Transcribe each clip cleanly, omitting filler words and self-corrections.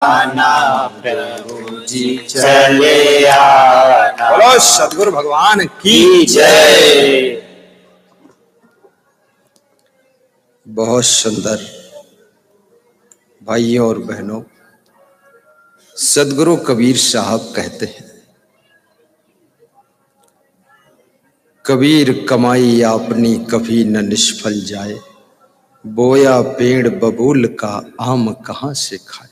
आना प्रभु जी चले आना। बोलो सद्गुरु भगवान की जय। बहुत सुंदर भाइयों और बहनों, सद्गुरु कबीर साहब कहते हैं, कबीर कमाई आपनी कभी न निष्फल जाए, बोया पेड़ बबूल का आम कहां से खाए।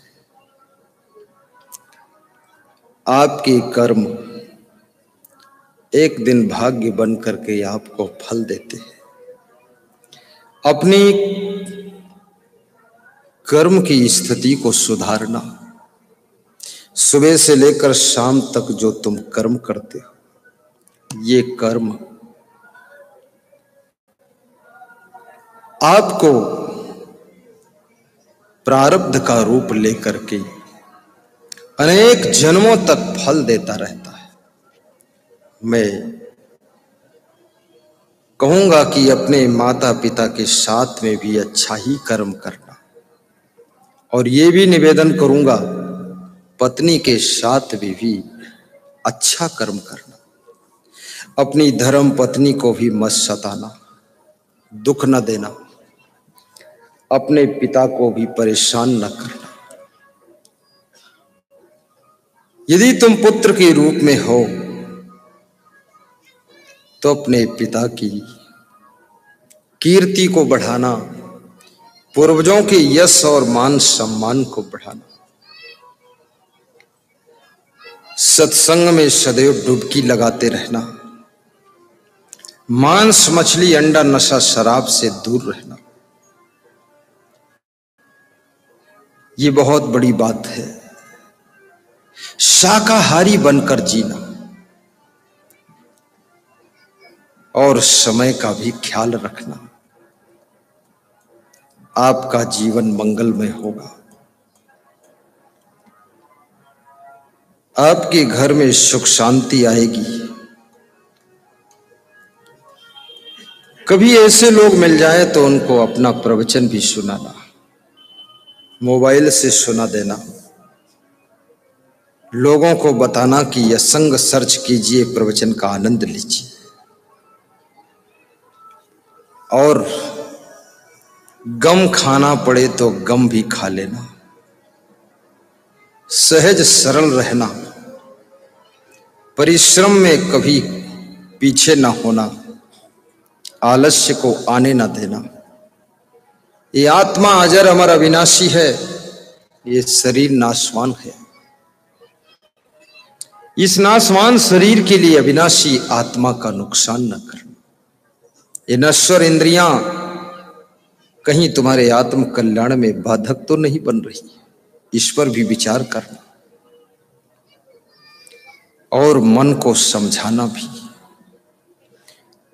आपके कर्म एक दिन भाग्य बन करके आपको फल देते हैं। अपनी कर्म की स्थिति को सुधारना, सुबह से लेकर शाम तक जो तुम कर्म करते हो, ये कर्म आपको प्रारब्ध का रूप लेकर के अनेक जन्मों तक फल देता रहता है। मैं कहूंगा कि अपने माता पिता के साथ में भी अच्छा ही कर्म करना, और ये भी निवेदन करूंगा पत्नी के साथ भी अच्छा कर्म करना। अपनी धर्म पत्नी को भी मत सताना, दुख न देना, अपने पिता को भी परेशान न करना। यदि तुम पुत्र के रूप में हो तो अपने पिता की कीर्ति को बढ़ाना, पूर्वजों के यश और मान सम्मान को बढ़ाना, सत्संग में सदैव डुबकी लगाते रहना, मांस मछली अंडा नशा शराब से दूर रहना, ये बहुत बड़ी बात है। शाकाहारी बनकर जीना और समय का भी ख्याल रखना, आपका जीवन मंगलमय होगा। आपके घर में सुख शांति आएगी। कभी ऐसे लोग मिल जाए तो उनको अपना प्रवचन भी सुनाना, मोबाइल से सुना देना, लोगों को बताना कि यह संग सर्च कीजिए, प्रवचन का आनंद लीजिए। और गम खाना पड़े तो गम भी खा लेना, सहज सरल रहना, परिश्रम में कभी पीछे ना होना, आलस्य को आने ना देना। ये आत्मा अजर अमर अविनाशी है, ये शरीर नाशवान है। इस नाशवान शरीर के लिए अविनाशी आत्मा का नुकसान न करना। ये नश्वर इंद्रियां कहीं तुम्हारे आत्म कल्याण में बाधक तो नहीं बन रही, इस पर भी विचार करना। और मन को समझाना भी।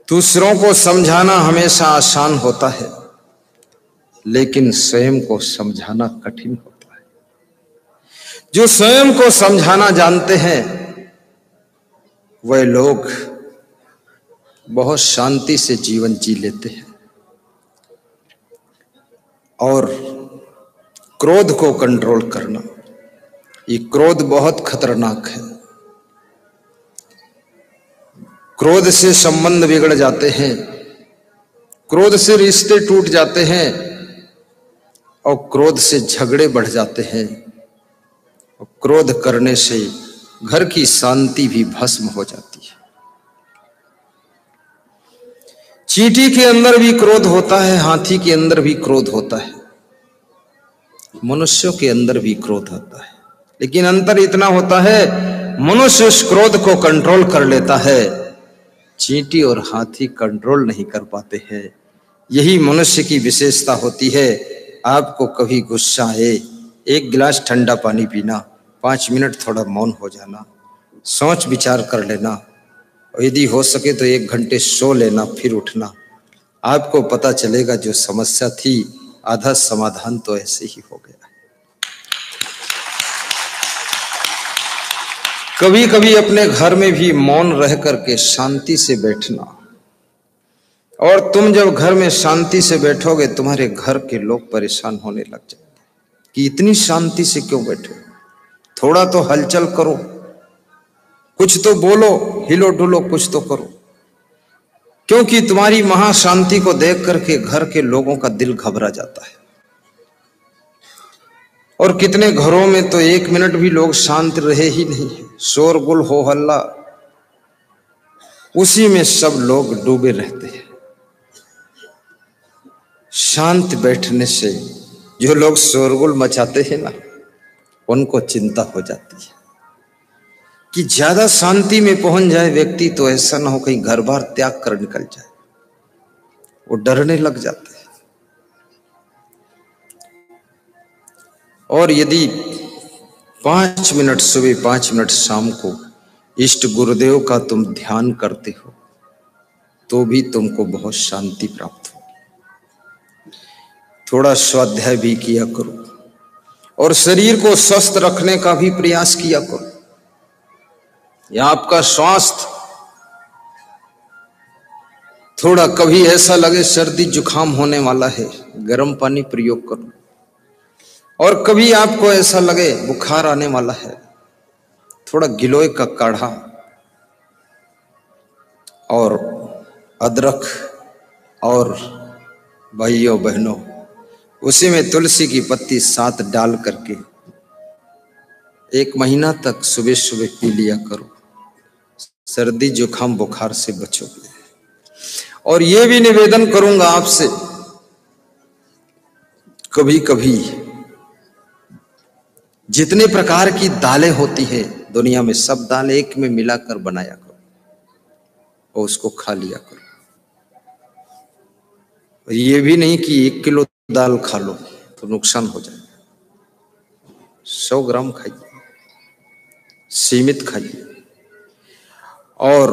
दूसरों को समझाना हमेशा आसान होता है, लेकिन स्वयं को समझाना कठिन होता है। जो स्वयं को समझाना जानते हैं वह लोग बहुत शांति से जीवन जी लेते हैं। और क्रोध को कंट्रोल करना, ये क्रोध बहुत खतरनाक है। क्रोध से संबंध बिगड़ जाते हैं, क्रोध से रिश्ते टूट जाते हैं, और क्रोध से झगड़े बढ़ जाते हैं, और क्रोध करने से घर की शांति भी भस्म हो जाती है। चींटी के अंदर भी क्रोध होता है, हाथी के अंदर भी क्रोध होता है, मनुष्यों के अंदर भी क्रोध होता है, लेकिन अंतर इतना होता है, मनुष्य उस क्रोध को कंट्रोल कर लेता है, चींटी और हाथी कंट्रोल नहीं कर पाते हैं। यही मनुष्य की विशेषता होती है। आपको कभी गुस्सा आए, एक गिलास ठंडा पानी पीना, 5 मिनट थोड़ा मौन हो जाना, सोच विचार कर लेना, और यदि हो सके तो 1 घंटे सो लेना, फिर उठना। आपको पता चलेगा जो समस्या थी आधा समाधान तो ऐसे ही हो गया। कभी कभी अपने घर में भी मौन रह करके शांति से बैठना, और तुम जब घर में शांति से बैठोगे तुम्हारे घर के लोग परेशान होने लग जाएंगे कि इतनी शांति से क्यों बैठे। थोड़ा तो हलचल करो, कुछ तो बोलो, हिलो डुलो, कुछ तो करो, क्योंकि तुम्हारी महाशांति को देख करके घर के लोगों का दिल घबरा जाता है। और कितने घरों में तो 1 मिनट भी लोग शांत रहे ही नहीं है, शोरगुल हो हल्ला, उसी में सब लोग डूबे रहते हैं। शांत बैठने से जो लोग शोरगुल मचाते हैं ना, उनको चिंता हो जाती है कि ज्यादा शांति में पहुंच जाए व्यक्ति तो ऐसा ना हो कहीं घर बार त्याग कर निकल जाए, वो डरने लग जाते हैं। और यदि 5 मिनट सुबह 5 मिनट शाम को इष्ट गुरुदेव का तुम ध्यान करते हो तो भी तुमको बहुत शांति प्राप्त हो। थोड़ा स्वाध्याय भी किया करो और शरीर को स्वस्थ रखने का भी प्रयास किया करो। या आपका स्वास्थ्य थोड़ा कभी ऐसा लगे सर्दी जुकाम होने वाला है, गर्म पानी प्रयोग करो, और कभी आपको ऐसा लगे बुखार आने वाला है, थोड़ा गिलोय का काढ़ा और अदरक और भाइयों बहनों उसी में तुलसी की पत्ती साथ डाल करके 1 महीना तक सुबह सुबह पी लिया करो, सर्दी जुकाम बुखार से बचोगे। और ये भी निवेदन करूंगा आपसे, कभी कभी जितने प्रकार की दालें होती है दुनिया में, सब दाल एक में मिलाकर बनाया करो और उसको खा लिया करो। ये भी नहीं कि 1 किलो दाल खा लो तो नुकसान हो जाएगा। 100 ग्राम खाइए, सीमित खाइए। और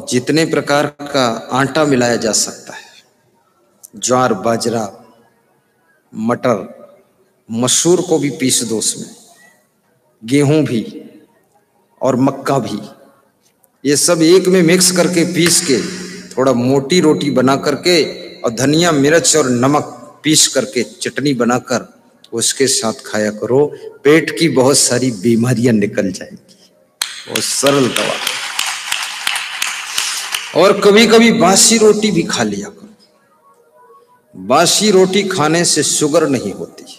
जितने प्रकार का आटा मिलाया जा सकता है, ज्वार, बाजरा, मटर, मसूर को भी पीस दो उसमें, गेहूं भी और मक्का भी, ये सब एक में मिक्स करके पीस के थोड़ा मोटी रोटी बना करके और धनिया, मिर्च और नमक पीस करके चटनी बनाकर उसके साथ खाया करो। पेट की बहुत सारी बीमारियां निकल जाएंगी, बहुत सरल दवा। और कभी कभी बासी रोटी भी खा लिया करो। बासी रोटी खाने से शुगर नहीं होती है,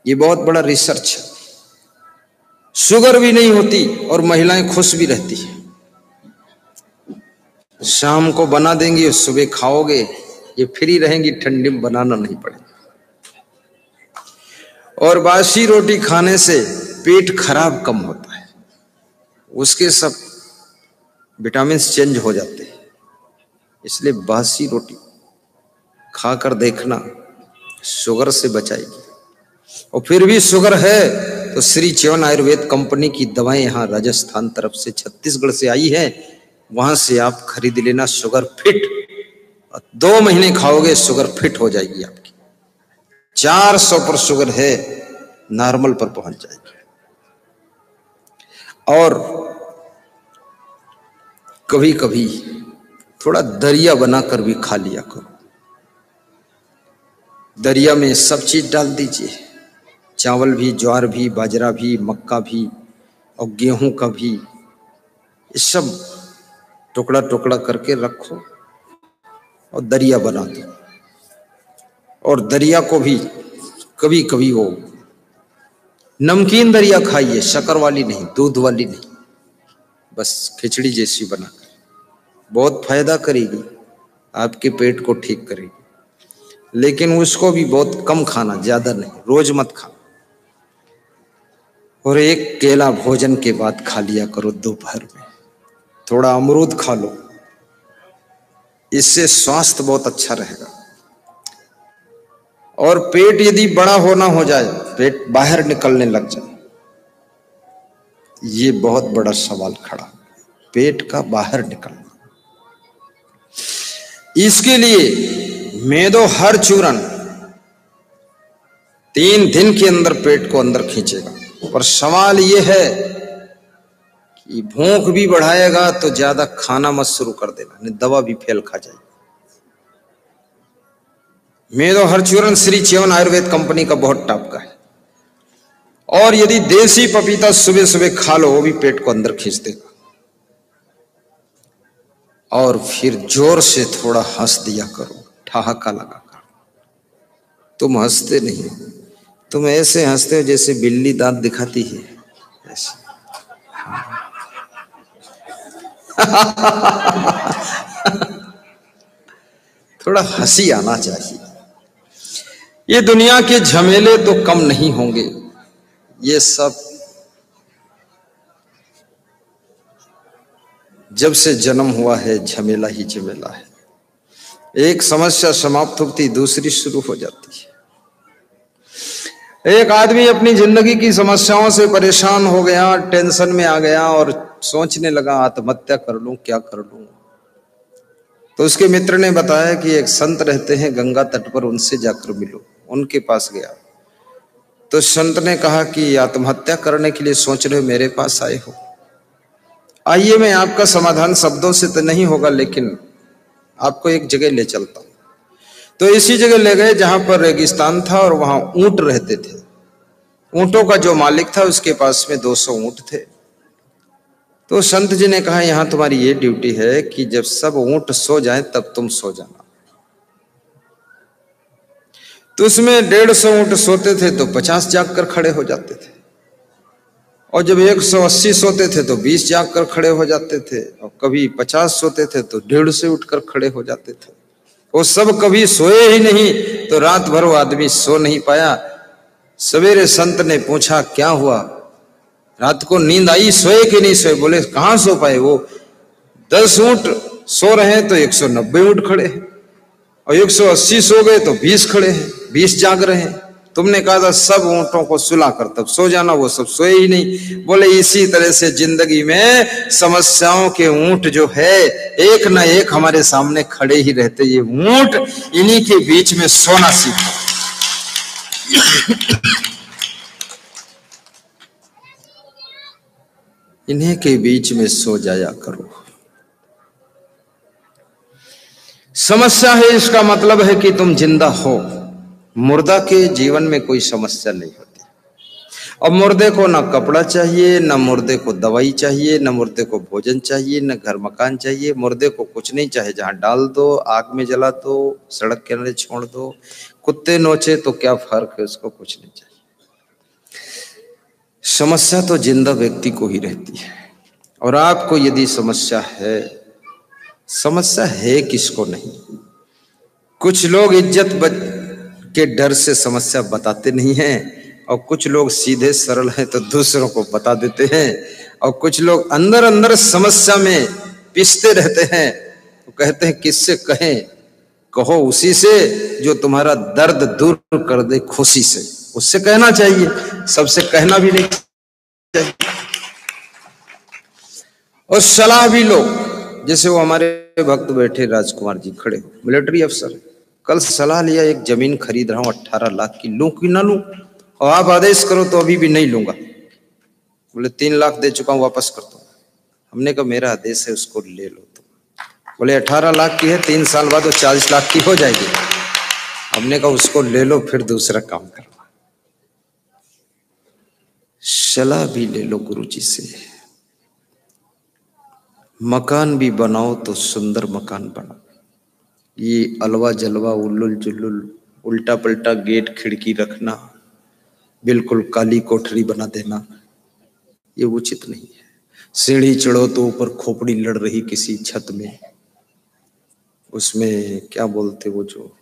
ये बहुत बड़ा रिसर्च है। शुगर भी नहीं होती और महिलाएं खुश भी रहती है। शाम को बना देंगी और सुबह खाओगे, ये फ्री रहेंगी, ठंडी में बनाना नहीं पड़ेगा। और बासी रोटी खाने से पेट खराब कम होता है, उसके सब विटामिन चेंज हो जाते हैं, इसलिए बासी रोटी खाकर देखना, शुगर से बचाएगी। और फिर भी शुगर है तो श्री च्यवन आयुर्वेद कंपनी की दवाएं यहाँ राजस्थान तरफ से, छत्तीसगढ़ से आई है, वहां से आप खरीद लेना। शुगर फिट, 2 महीने खाओगे शुगर फिट हो जाएगी आपकी। 400 पर शुगर है, नॉर्मल पर पहुंच जाएगी। और कभी कभी थोड़ा दरिया बनाकर भी खा लिया करो। दरिया में सब चीज डाल दीजिए, चावल भी, ज्वार भी, बाजरा भी, मक्का भी और गेहूं का भी, ये सब टुकड़ा टुकड़ा करके रखो और दरिया बना दो। और दरिया को भी कभी कभी वो नमकीन दरिया खाइए, शक्कर वाली नहीं, दूध वाली नहीं, बस खिचड़ी जैसी बनाकर, बहुत फायदा करेगी, आपके पेट को ठीक करेगी। लेकिन उसको भी बहुत कम खाना, ज्यादा नहीं, रोज मत खाना। और एक केला भोजन के बाद खा लिया करो दोपहर में। थोड़ा अमरूद खा लो, इससे स्वास्थ्य बहुत अच्छा रहेगा। और पेट यदि बड़ा होना हो जाए, पेट बाहर निकलने लग जाए, ये बहुत बड़ा सवाल खड़ा, पेट का बाहर निकलना। इसके लिए मेदो हर चूर्ण 3 दिन के अंदर पेट को अंदर खींचेगा। पर सवाल ये है कि भूख भी बढ़ाएगा तो ज्यादा खाना मत शुरू कर देना, नहीं दवा भी फेल खा जाएगी। मेदो हर चूर्ण श्री च्यवन आयुर्वेद कंपनी का बहुत टॉप का है। और यदि देसी पपीता सुबह सुबह खा लो वो भी पेट को अंदर खींच देगा। और फिर जोर से थोड़ा हंस दिया करो, ठहाका लगा कर। तुम हंसते नहीं, तुम ऐसे हंसते हो जैसे बिल्ली दांत दिखाती है ऐसे। थोड़ा हंसी आना चाहिए। ये दुनिया के झमेले तो कम नहीं होंगे, ये सब जब से जन्म हुआ है झमेला ही झमेला है। एक समस्या समाप्त होती दूसरी शुरू हो जाती है। एक आदमी अपनी जिंदगी की समस्याओं से परेशान हो गया, टेंशन में आ गया और सोचने लगा आत्महत्या कर लूं, क्या कर लूं। तो उसके मित्र ने बताया कि एक संत रहते हैं गंगा तट पर, उनसे जाकर मिलो। उनके पास गया तो संत ने कहा कि आत्महत्या करने के लिए सोच रहे हो, मेरे पास आए हो, आइए मैं आपका समाधान शब्दों से तो नहीं होगा लेकिन आपको एक जगह ले चलता हूं। तो इसी जगह ले गए जहां पर रेगिस्तान था और वहां ऊंट रहते थे। ऊंटों का जो मालिक था उसके पास में 200 ऊंट थे। तो संत जी ने कहा यहां तुम्हारी ये ड्यूटी है कि जब सब ऊंट सो जाएं तब तुम सो जाना। तो उसमें 150 ऊंट सोते थे तो 50 जाग कर खड़े हो जाते थे, और जब 180 सोते थे तो 20 जाग कर खड़े हो जाते थे, और कभी 50 सोते थे तो 150 से उठकर खड़े हो जाते थे। वो सब कभी सोए ही नहीं, तो रात भर वो आदमी सो नहीं पाया। सवेरे संत ने पूछा क्या हुआ, रात को नींद आई, सोए कि नहीं सोए? बोले कहां सो पाए, वो 10 ऊंट सो रहे हैं तो 190 ऊंट खड़े हैं, और 180 सो गए तो 20 खड़े हैं, 20 जाग रहे हैं। तुमने कहा था सब ऊंटों को सुला कर तब सो जाना, वो सब सोए ही नहीं। बोले इसी तरह से जिंदगी में समस्याओं के ऊंट जो है एक ना एक हमारे सामने खड़े ही रहते। ये ऊंट इन्हीं के बीच में सोना सीखो। इन्हीं के बीच में सो जाया करो। समस्या है इसका मतलब है कि तुम जिंदा हो। मुर्दा के जीवन में कोई समस्या नहीं होती। और मुर्दे को ना कपड़ा चाहिए, ना मुर्दे को दवाई चाहिए, ना मुर्दे को भोजन चाहिए, ना घर मकान चाहिए। मुर्दे को कुछ नहीं चाहिए, जहां डाल दो, आग में जला दो, सड़क किनारे छोड़ दो, कुत्ते नोचे तो क्या फर्क है, उसको कुछ नहीं चाहिए। समस्या तो जिंदा व्यक्ति को ही रहती है। और आपको यदि समस्या है, समस्या है किसको नहीं। कुछ लोग इज्जत के डर से समस्या बताते नहीं हैं, और कुछ लोग सीधे सरल हैं तो दूसरों को बता देते हैं, और कुछ लोग अंदर अंदर समस्या में पिसते रहते हैं। तो कहते हैं किससे कहें, कहो उसी से जो तुम्हारा दर्द दूर कर दे खुशी से, उससे कहना चाहिए, सबसे कहना भी नहीं चाहिए। और सलाह भी लो, जैसे वो हमारे भक्त बैठे राजकुमार जी खड़े, मिलिट्री अफसर, कल सलाह लिया एक जमीन खरीद रहा हूं 18 लाख की, लूं कि ना लूं, और आप आदेश करो तो अभी भी नहीं लूंगा। बोले 3 लाख दे चुका हूं, वापस कर दो। हमने कहा मेरा आदेश है, उसको ले लो तुम। बोले 18 लाख की है, 3 साल बाद वो 40 लाख की हो जाएगी। हमने कहा उसको ले लो, फिर दूसरा काम करना। सलाह भी ले लो गुरु जी से। मकान भी बनाओ तो सुंदर मकान बनाओ। ये अलवा जलवा उल्लुल जुल्लुल उल्टा पलटा गेट खिड़की रखना, बिल्कुल काली कोठरी बना देना, ये उचित नहीं है। सीढ़ी चढ़ो तो ऊपर खोपड़ी लड़ रही किसी छत में, उसमें क्या बोलते वो जो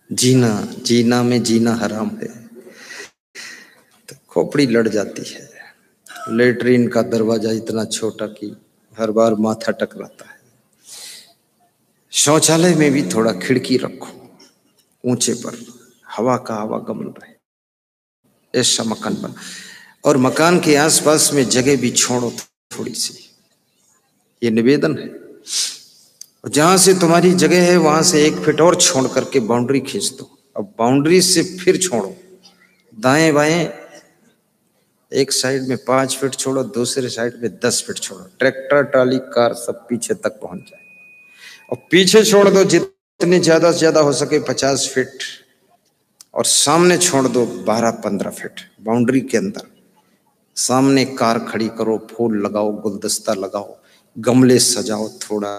जीना, जीना में जीना हराम है, तो खोपड़ी लड़ जाती है। लेटरिन का दरवाजा इतना छोटा कि हर बार माथा टकराता है। शौचालय में भी थोड़ा खिड़की रखो ऊंचे पर, हवा का आवागमन रहे, ऐसा मकान बना। और मकान के आसपास में जगह भी छोड़ो थोड़ी सी, ये निवेदन है। जहां से तुम्हारी जगह है वहां से 1 फीट और छोड़ करके बाउंड्री खींच दो। अब बाउंड्री से फिर छोड़ो, दाएं बाएं, एक साइड में 5 फीट छोड़ो, दूसरे साइड में 10 फीट छोड़ो, ट्रैक्टर ट्राली कार सब पीछे तक पहुंच जाए। और पीछे छोड़ दो इतने ज्यादा से ज्यादा हो सके 50 फीट, और सामने छोड़ दो 12-15 फीट बाउंड्री के अंदर। सामने कार खड़ी करो, फूल लगाओ, गुलदस्ता लगाओ, गमले सजाओ, थोड़ा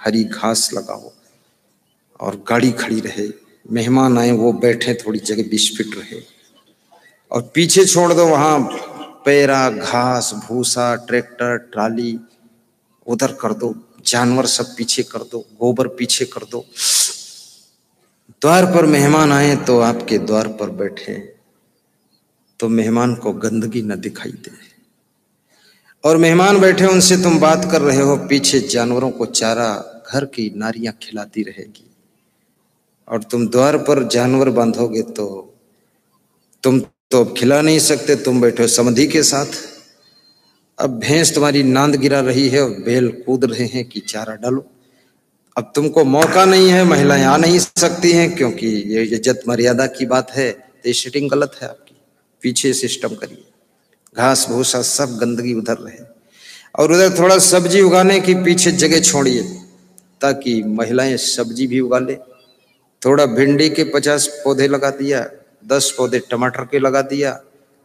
हरी घास लगाओ, और गाड़ी खड़ी रहे, मेहमान आए वो बैठे, थोड़ी जगह 20 फीट रहे। और पीछे छोड़ दो वहां पेरा, घास भूसा, ट्रैक्टर ट्राली उधर कर दो, जानवर सब पीछे कर दो, गोबर पीछे कर दो। द्वार पर मेहमान आए तो आपके द्वार पर बैठे तो मेहमान को गंदगी न दिखाई दे, और मेहमान बैठे उनसे तुम बात कर रहे हो, पीछे जानवरों को चारा घर की नारियां खिलाती रहेगी। और तुम द्वार पर जानवर बांधोगे तो तुम तो अब खिला नहीं सकते, तुम बैठे हो समधि के साथ। अब भैंस तुम्हारी नांद गिरा रही है और बैल कूद रहे हैं कि चारा डालो। अब तुमको मौका नहीं है, महिलाएं आ नहीं सकती हैं क्योंकि ये इज्जत मर्यादा की बात है, तो ये सेटिंग गलत है आपकी। पीछे सिस्टम करिए, घास भूसा सब गंदगी उधर रहे, और उधर थोड़ा सब्जी उगाने की पीछे जगह छोड़िए ताकि महिलाएं सब्जी भी उगा ले। थोड़ा भिंडी के 50 पौधे लगा दिया, 10 पौधे टमाटर के लगा दिया,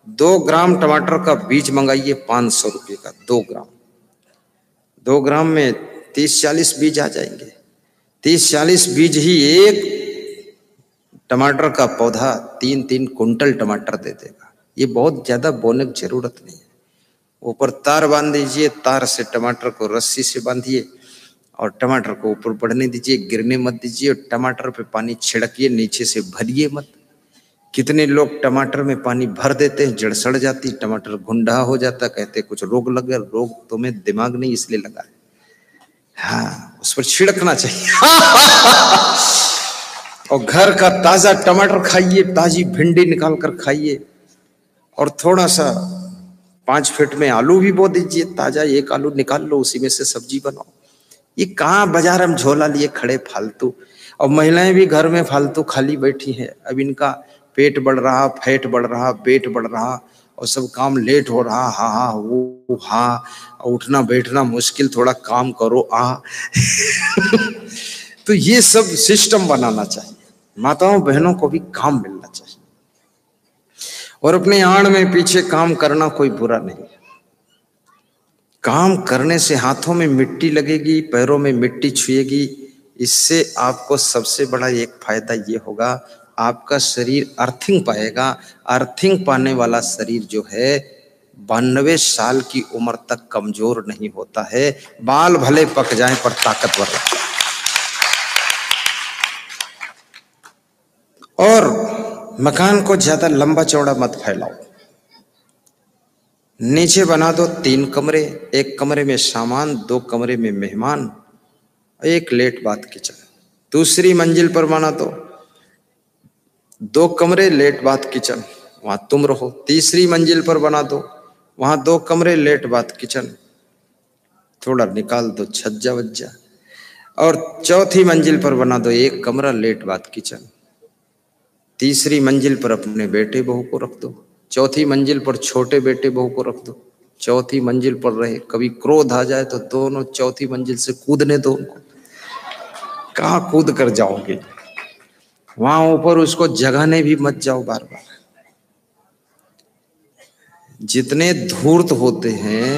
2 ग्राम टमाटर का बीज मंगाइए 500 रुपये का, 2 ग्राम। 2 ग्राम में 30-40 बीज आ जाएंगे। 30-40 बीज ही एक टमाटर का पौधा 3-3 कुंटल टमाटर दे देगा। ये बहुत ज्यादा बोने की जरूरत नहीं है। ऊपर तार बांध दीजिए, तार से टमाटर को रस्सी से बांधिए और टमाटर को ऊपर बढ़ने दीजिए, गिरने मत दीजिए, और टमाटर पे पानी छिड़किए, नीचे से भरिए मत। कितने लोग टमाटर में पानी भर देते हैं, जड़ सड़ जाती, टमाटर गुंडा हो जाता, कहते कुछ रोग लग गया। रोग तुम्हें दिमाग नहीं इसलिए लगा है, हाँ उस पर छिड़कना चाहिए। और घर का ताजा टमाटर खाइए, ताजी भिंडी निकाल कर खाइए, और थोड़ा सा 5 फीट में आलू भी बो दीजिए ताजा, 1 आलू निकाल लो, उसी में से सब्जी बनाओ। ये कहाँ बाजार हम झोला लिए खड़े फालतू, और महिलाएं भी घर में फालतू खाली बैठी हैं। अब इनका पेट बढ़ रहा, फैट बढ़ रहा, पेट बढ़ रहा, और सब काम लेट हो रहा, हा हा वो हा, उठना बैठना मुश्किल, थोड़ा काम करो आ। तो ये सब सिस्टम बनाना चाहिए, माताओं बहनों को भी काम मिलना चाहिए, और अपने आड़ में पीछे काम करना कोई बुरा नहीं है। काम करने से हाथों में मिट्टी लगेगी, पैरों में मिट्टी छुएगी, इससे आपको सबसे बड़ा एक फायदा ये होगा, आपका शरीर अर्थिंग पाएगा। अर्थिंग पाने वाला शरीर जो है 92 साल की उम्र तक कमजोर नहीं होता है, बाल भले पक जाएं पर ताकतवर रहता है। और मकान को ज्यादा लंबा चौड़ा मत फैलाओ, नीचे बना दो 3 कमरे, 1 कमरे में सामान, 2 कमरे में मेहमान, 1 लेट बाथ किचन। दूसरी मंजिल पर बना दो 2 कमरे, लेट बाथ किचन, वहां तुम रहो। तीसरी मंजिल पर बना दो, वहां 2 कमरे, लेट बाथ किचन, थोड़ा निकाल दो छज्जा वज्जा। और चौथी मंजिल पर बना दो 1 कमरा, लेट बाथ किचन। तीसरी मंजिल पर अपने बेटे बहू को रख दो, चौथी मंजिल पर छोटे बेटे बहू को रख दो, चौथी मंजिल पर रहे। कभी क्रोध आ जाए तो दोनों चौथी मंजिल से कूदने दो उनको, कहाँ कूद कर जाओगे, वहां ऊपर उसको जगाने भी मत जाओ बार बार। जितने धूर्त होते हैं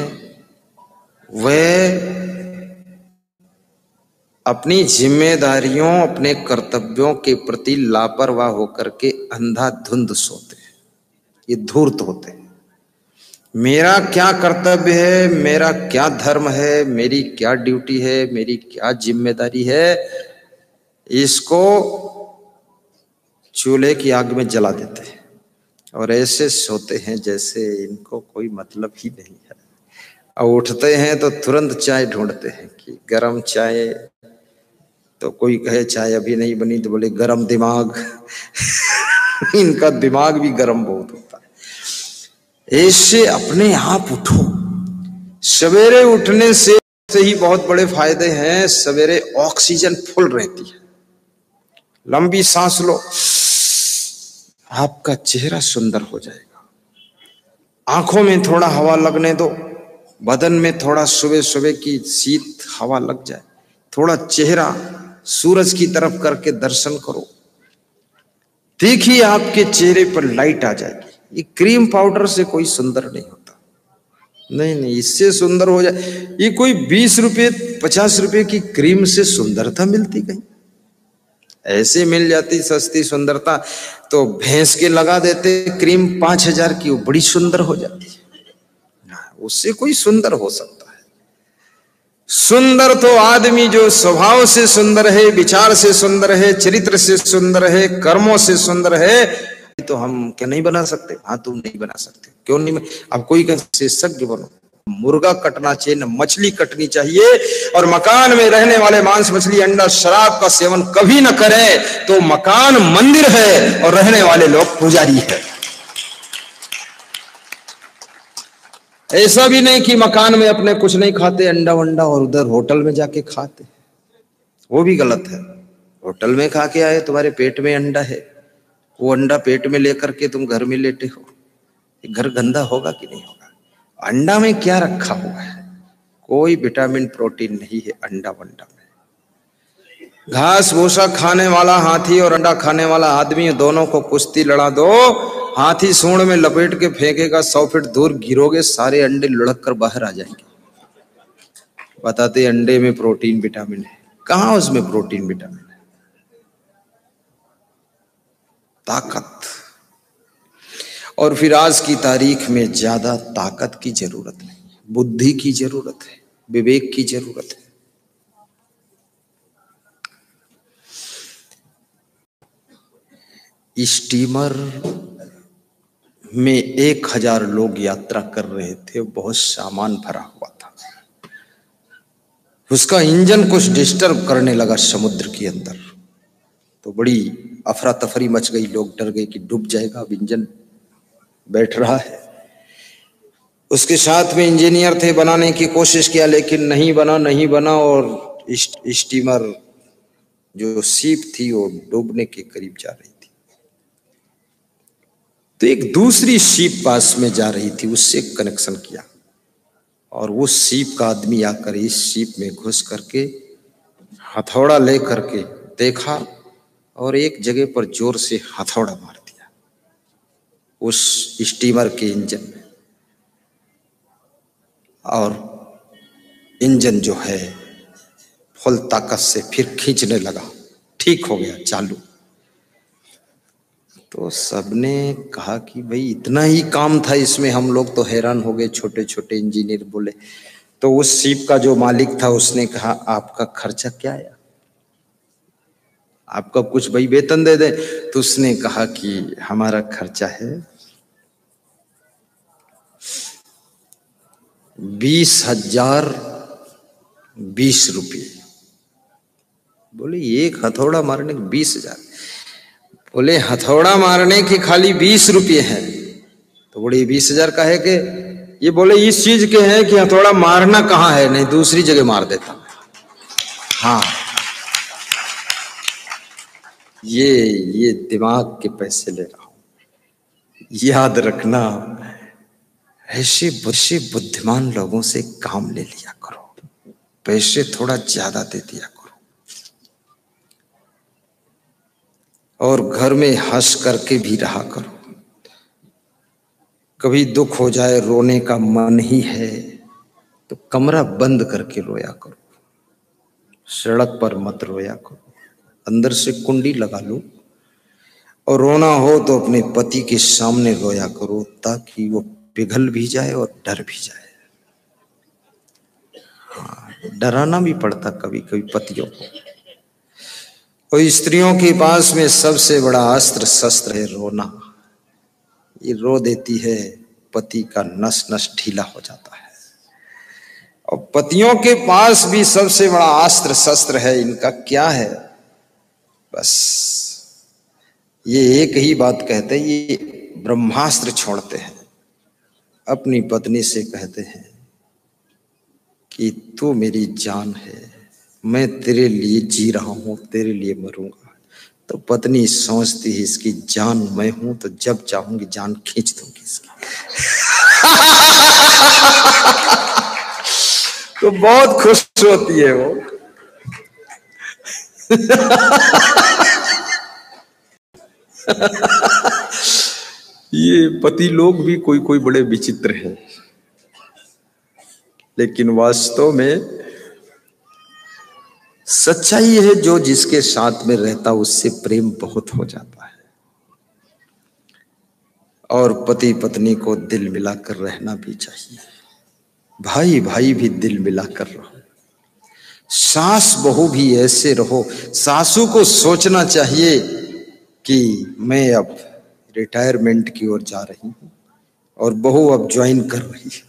वे अपनी जिम्मेदारियों, अपने कर्तव्यों के प्रति लापरवाह होकर के अंधाधुंध सोते हैं, ये धूर्त होते हैं। मेरा क्या कर्तव्य है, मेरा क्या धर्म है, मेरी क्या ड्यूटी है, मेरी क्या जिम्मेदारी है, इसको चूल्हे की आग में जला देते हैं, और ऐसे सोते हैं जैसे इनको कोई मतलब ही नहीं है। और उठते हैं तो तुरंत चाय ढूंढते हैं कि गरम चाय, तो कोई कहे चाय अभी नहीं बनी तो बोले गरम दिमाग। इनका दिमाग भी गरम बहुत होता है। ऐसे अपने आप उठो, सवेरे उठने से ही बहुत बड़े फायदे हैं। सवेरे ऑक्सीजन फुल रहती है, लंबी सांस लो, आपका चेहरा सुंदर हो जाएगा। आंखों में थोड़ा हवा लगने दो, बदन में थोड़ा सुबह सुबह की शीत हवा लग जाए, थोड़ा चेहरा सूरज की तरफ करके दर्शन करो, देखिए आपके चेहरे पर लाइट आ जाएगी। ये क्रीम पाउडर से कोई सुंदर नहीं होता, नहीं नहीं, इससे सुंदर हो जाए। ये कोई 20 रुपये 50 रुपये की क्रीम से सुंदरता मिलती कहीं? ऐसे मिल जाती सस्ती सुंदरता तो भैंस के लगा देते क्रीम 5000 की, वो बड़ी सुंदर हो जाती है। उससे कोई सुंदर हो सकता है? सुंदर तो आदमी जो स्वभाव से सुंदर है, विचार से सुंदर है, चरित्र से सुंदर है, कर्मों से सुंदर है। तो हम क्या नहीं बना सकते? हाँ, तुम नहीं बना सकते। क्यों नहीं? अब कोई विशेषज्ञ बनो, मुर्गा कटना चाहिए न मछली कटनी चाहिए, और मकान में रहने वाले मांस मछली अंडा शराब का सेवन कभी न करें, तो मकान मंदिर है और रहने वाले लोग पुजारी है। ऐसा भी नहीं कि मकान में अपने कुछ नहीं खाते अंडा वंडा और उधर होटल में जाके खाते, वो भी गलत है। होटल में खा के आए, तुम्हारे पेट में अंडा है, वो अंडा पेट में लेकर के तुम घर में लेटे हो, घर गंदा होगा कि नहीं होगा? अंडा में क्या रखा हुआ है? कोई विटामिन प्रोटीन नहीं है अंडा वंडा में। घास भूसा खाने वाला हाथी और अंडा खाने वाला आदमी, दोनों को कुश्ती लड़ा दो, हाथी सूंड में लपेट के फेंकेगा, 100 फीट दूर गिरोगे, सारे अंडे लुढ़क कर बाहर आ जाएंगे। बताते अंडे में प्रोटीन विटामिन है, कहां उसमें प्रोटीन विटामिन है? ताकत। और फिर आज की तारीख में ज्यादा ताकत की जरूरत नहीं, बुद्धि की जरूरत है, विवेक की जरूरत है। स्टीमर में 1000 लोग यात्रा कर रहे थे, बहुत सामान भरा हुआ था। उसका इंजन कुछ डिस्टर्ब करने लगा समुद्र के अंदर, तो बड़ी अफरा तफरी मच गई, लोग डर गए कि डूब जाएगा, अब इंजन बैठ रहा है। उसके साथ में इंजीनियर थे, बनाने की कोशिश किया लेकिन नहीं बना, और स्टीमर जो शिप थी वो डूबने के करीब जा रही थी। तो एक दूसरी शिप पास में जा रही थी, उससे कनेक्शन किया, और वो शिप का आदमी आकर इस शिप में घुस करके हथौड़ा ले करके देखा, और एक जगह पर जोर से हथौड़ा मार दिया उस स्टीमर के इंजन में, और इंजन जो है फुल ताकत से फिर खींचने लगा, ठीक हो गया, चालू। तो सबने कहा कि भाई इतना ही काम था इसमें, हम लोग तो हैरान हो गए, छोटे छोटे इंजीनियर बोले। तो उस शिप का जो मालिक था उसने कहा आपका खर्चा क्या आया, आपका कुछ भाई वेतन दे दे। तो उसने कहा कि हमारा खर्चा है 20,020 रुपये। बोले एक हथौड़ा मारने के 20,000? बोले हथौड़ा मारने के खाली 20 रुपये हैं। तो बोले 20,000 का है कि? ये बोले इस चीज के हैं कि हथौड़ा मारना कहाँ है, नहीं दूसरी जगह मार देता। हाँ, ये दिमाग के पैसे ले रहा हूं, याद रखना। ऐसे बुद्धिमान लोगों से काम ले लिया करो, पैसे थोड़ा ज्यादा दे दिया करो, और घर में हंस करके भी रहा करो। कभी दुख हो जाए, रोने का मन ही है, तो कमरा बंद करके रोया करो, सड़क पर मत रोया करो, अंदर से कुंडी लगा लो, और रोना हो तो अपने पति के सामने रोया करो, ताकि वो पिघल भी जाए और डर भी जाए। हाँ, डराना भी पड़ता कभी कभी पतियों को। और स्त्रियों के पास में सबसे बड़ा अस्त्र शस्त्र है रोना। ये रो देती है, पति का नस नस ढीला हो जाता है। और पतियों के पास भी सबसे बड़ा अस्त्र शस्त्र है, इनका क्या है? बस ये एक ही बात कहते हैं, ये ब्रह्मास्त्र छोड़ते हैं, अपनी पत्नी से कहते हैं कि तू मेरी जान है, मैं तेरे लिए जी रहा हूं, तेरे लिए मरूंगा। तो पत्नी सोचती है इसकी जान मैं हूं, तो जब चाहूंगी जान खींच दूंगी इसकी। तो बहुत खुश होती है वो। ये पति लोग भी कोई कोई बड़े विचित्र हैं, लेकिन वास्तव में सच्चाई है जो जिसके साथ में रहता उससे प्रेम बहुत हो जाता है। और पति पत्नी को दिल मिलाकर रहना भी चाहिए, भाई भाई भी दिल मिलाकर रहो, सास बहू भी ऐसे रहो। सासू को सोचना चाहिए कि मैं अब रिटायरमेंट की ओर जा रही हूं और बहू अब ज्वाइन कर रही है,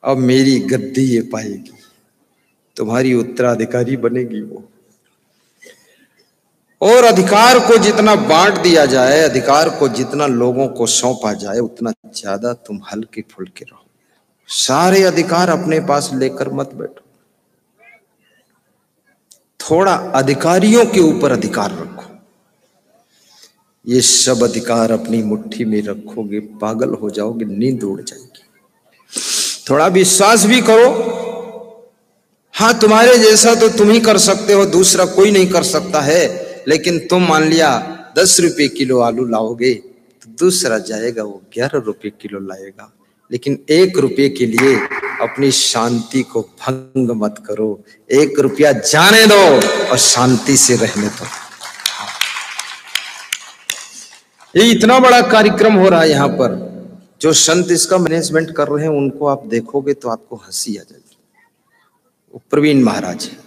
अब मेरी गद्दी ये पाएगी, तुम्हारी उत्तराधिकारी बनेगी वो। और अधिकार को जितना बांट दिया जाए, अधिकार को जितना लोगों को सौंपा जाए, उतना ज्यादा तुम हल्के फुल्के रहो। सारे अधिकार अपने पास लेकर मत बैठो, थोड़ा अधिकारियों के ऊपर अधिकार रखो। ये सब अधिकार अपनी मुट्ठी में रखोगे, पागल हो जाओगे, नींद उड़ जाएगी। थोड़ा विश्वास भी करो, हाँ तुम्हारे जैसा तो तुम ही कर सकते हो, दूसरा कोई नहीं कर सकता है। लेकिन तुम मान लिया 10 रुपए किलो आलू लाओगे तो दूसरा जाएगा वो 11 रुपए किलो लाएगा। लेकिन 1 रुपए के लिए अपनी शांति को भंग मत करो। 1 रुपया जाने दो और शांति से रहने दो। ये इतना बड़ा कार्यक्रम हो रहा है यहाँ पर, जो संत इसका मैनेजमेंट कर रहे हैं उनको आप देखोगे तो आपको हंसी आ जाएगी। वो प्रवीण महाराज है,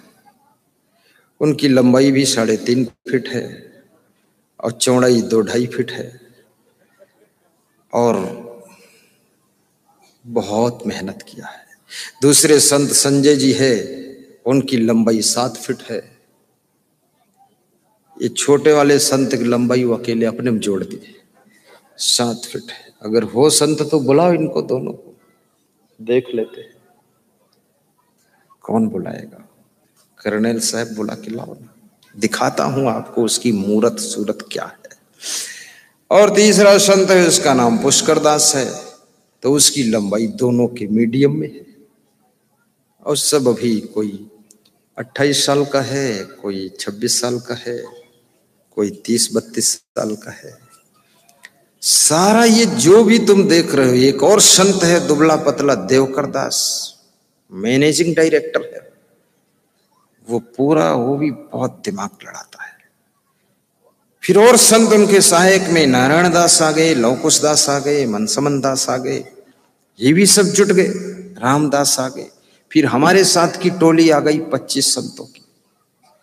उनकी लंबाई भी 3.5 फीट है और चौड़ाई 2-2.5 फीट है, और बहुत मेहनत किया है। दूसरे संत संजय जी है, उनकी लंबाई 7 फीट है। ये छोटे वाले संत की लंबाई वो अकेले अपने में जोड़ दिए, 7 फीट है। अगर हो संत तो बुलाओ इनको दोनों को, देख लेते हैं। कौन बुलाएगा? कर्नल साहब बुला के लाओ ना, दिखाता हूं आपको उसकी मूरत सूरत क्या है। और तीसरा संत है, उसका नाम पुष्कर दास है, तो उसकी लंबाई दोनों के मीडियम में है। और सब अभी कोई 28 साल का है, कोई 26 साल का है, कोई 30-32 साल का है। सारा ये जो भी तुम देख रहे हो, एक और संत है दुबला पतला, देवकर दास, मैनेजिंग डायरेक्टर है वो पूरा, वो भी बहुत दिमाग लड़ाता है। फिर और संत उनके सहायक में नारायण दास आ गए, लवकुश दास आ गए, मनसमन दास आ गए, ये भी सब जुट गए, रामदास आ गए। फिर हमारे साथ की टोली आ गई 25 संतों की,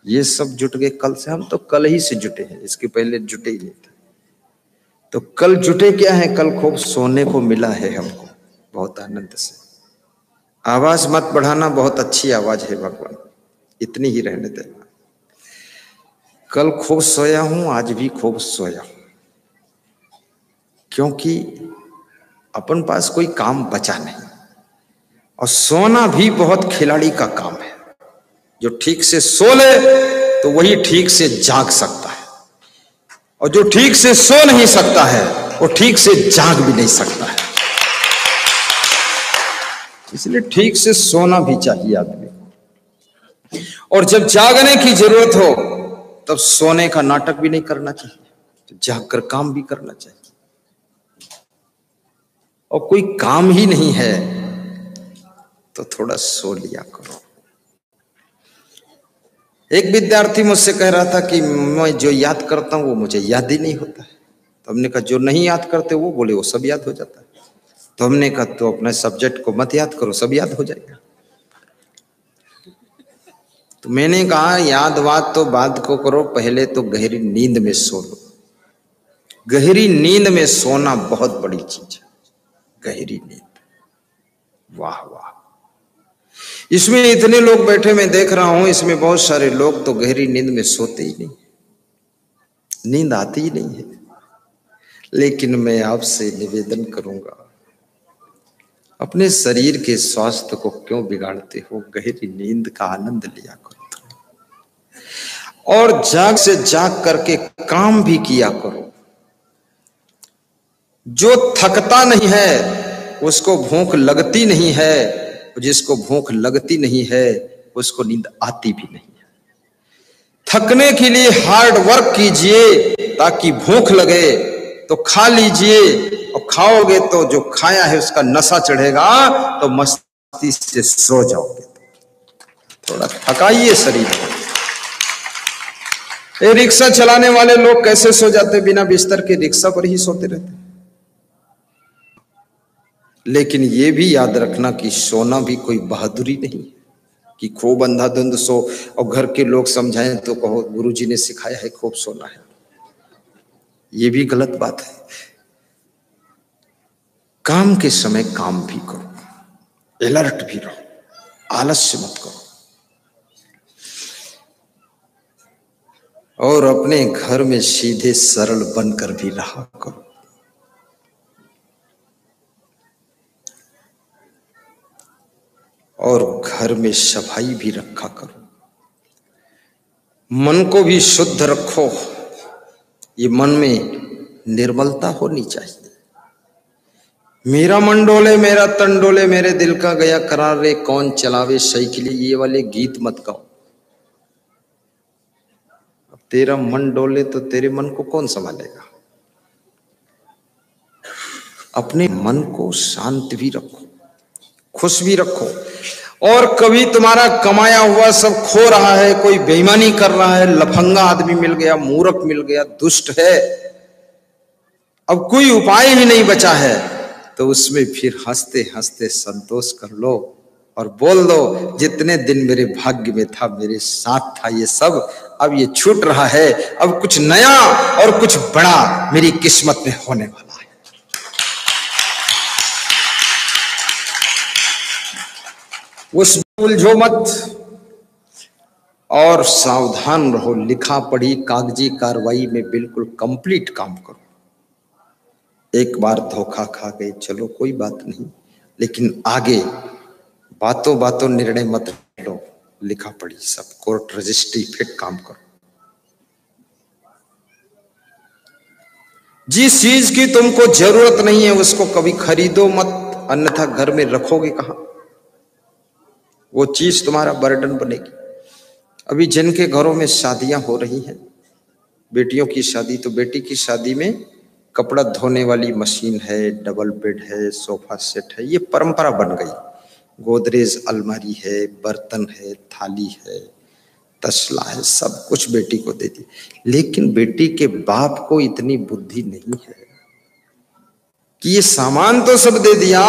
ये सब जुट गए कल से। हम तो कल ही से जुटे हैं, इसके पहले जुटे ही नहीं थे। तो कल जुटे क्या है, कल खूब सोने को मिला है हमको, बहुत आनंद से। आवाज मत बढ़ाना, बहुत अच्छी आवाज है भगवान, इतनी ही रहने देना। कल खूब सोया हूं, आज भी खूब सोया हूं, क्योंकि अपन पास कोई काम बचा नहीं। और सोना भी बहुत खिलाड़ी का काम है। जो ठीक से सो ले तो वही ठीक से जाग सकता है, और जो ठीक से सो नहीं सकता है वो ठीक से जाग भी नहीं सकता है। इसलिए ठीक से सोना भी चाहिए आदमी को। और जब जागने की जरूरत हो तब सोने का नाटक भी नहीं करना चाहिए, तो जागकर काम भी करना चाहिए। और कोई काम ही नहीं है तो थोड़ा सो लिया करो। एक विद्यार्थी मुझसे कह रहा था कि मैं जो याद करता हूं वो मुझे याद ही नहीं होता है। तो हमने कहा जो नहीं याद करते वो बोले वो सब याद हो जाता है। तो हमने कहा तो अपने सब्जेक्ट को मत याद करो, सब याद हो जाएगा। तो मैंने कहा याद वाद तो बात को करो, पहले तो गहरी नींद में सो लो। गहरी नींद में सोना बहुत बड़ी चीज है, गहरी नींद। वाह वाह, इसमें इतने लोग बैठे मैं देख रहा हूं, इसमें बहुत सारे लोग तो गहरी नींद में सोते ही नहीं, नींद आती ही नहीं है। लेकिन मैं आपसे निवेदन करूंगा, अपने शरीर के स्वास्थ्य को क्यों बिगाड़ते हो? गहरी नींद का आनंद लिया करो और जाग से जाग करके काम भी किया करो। जो थकता नहीं है उसको भूख लगती नहीं है, जिसको भूख लगती नहीं है उसको नींद आती भी नहीं है। थकने के लिए हार्ड वर्क कीजिए, ताकि भूख लगे तो खा लीजिए, और खाओगे तो जो खाया है उसका नशा चढ़ेगा तो मस्ती से सो जाओगे। थोड़ा थकाइए शरीर को। ये रिक्शा चलाने वाले लोग कैसे सो जाते? बिना बिस्तर के रिक्शा पर ही सोते रहते। लेकिन ये भी याद रखना कि सोना भी कोई बहादुरी नहीं कि खूब अंधाधुंध सो और घर के लोग समझाएं तो कहो गुरुजी ने सिखाया है खूब सोना है। ये भी गलत बात है। काम के समय काम भी करो, अलर्ट भी रहो, आलस्य मत करो, और अपने घर में सीधे सरल बनकर भी रहा करो। और घर में सफाई भी रखा करो, मन को भी शुद्ध रखो। ये मन में निर्मलता होनी चाहिए। मेरा मन डोले मेरा तन डोले, मेरे दिल का गया करार रे, कौन चलावे साइकिल, ये वाले गीत मत गाओ। अब तेरा मन डोले तो तेरे मन को कौन संभालेगा? अपने मन को शांत भी रखो, खुश भी रखो। और कभी तुम्हारा कमाया हुआ सब खो रहा है, कोई बेईमानी कर रहा है, लफंगा आदमी मिल गया, मूर्ख मिल गया, दुष्ट है, अब कोई उपाय ही नहीं बचा है, तो उसमें फिर हंसते हंसते संतोष कर लो और बोल दो जितने दिन मेरे भाग्य में था, मेरे साथ था ये सब, अब ये छूट रहा है, अब कुछ नया और कुछ बड़ा मेरी किस्मत में होने वाला है। उस उलझो मत और सावधान रहो। लिखा पढ़ी कागजी कार्रवाई में बिल्कुल कंप्लीट काम करो। एक बार धोखा खा गए चलो कोई बात नहीं, लेकिन आगे बातों बातों निर्णय मत लो। लिखा पढ़ी सब कोर्ट रजिस्ट्री फिट काम करो। जिस चीज की तुमको जरूरत नहीं है उसको कभी खरीदो मत, अन्यथा घर में रखोगे कहां? वो चीज तुम्हारा बर्डन बनेगी। अभी जिनके घरों में शादियां हो रही हैं, बेटियों की शादी, तो बेटी की शादी में कपड़ा धोने वाली मशीन है, डबल बेड है, सोफा सेट है, ये परंपरा बन गई। गोदरेज अलमारी है, बर्तन है, थाली है, तसला है, सब कुछ बेटी को दे दी। लेकिन बेटी के बाप को इतनी बुद्धि नहीं है कि ये सामान तो सब दे दिया,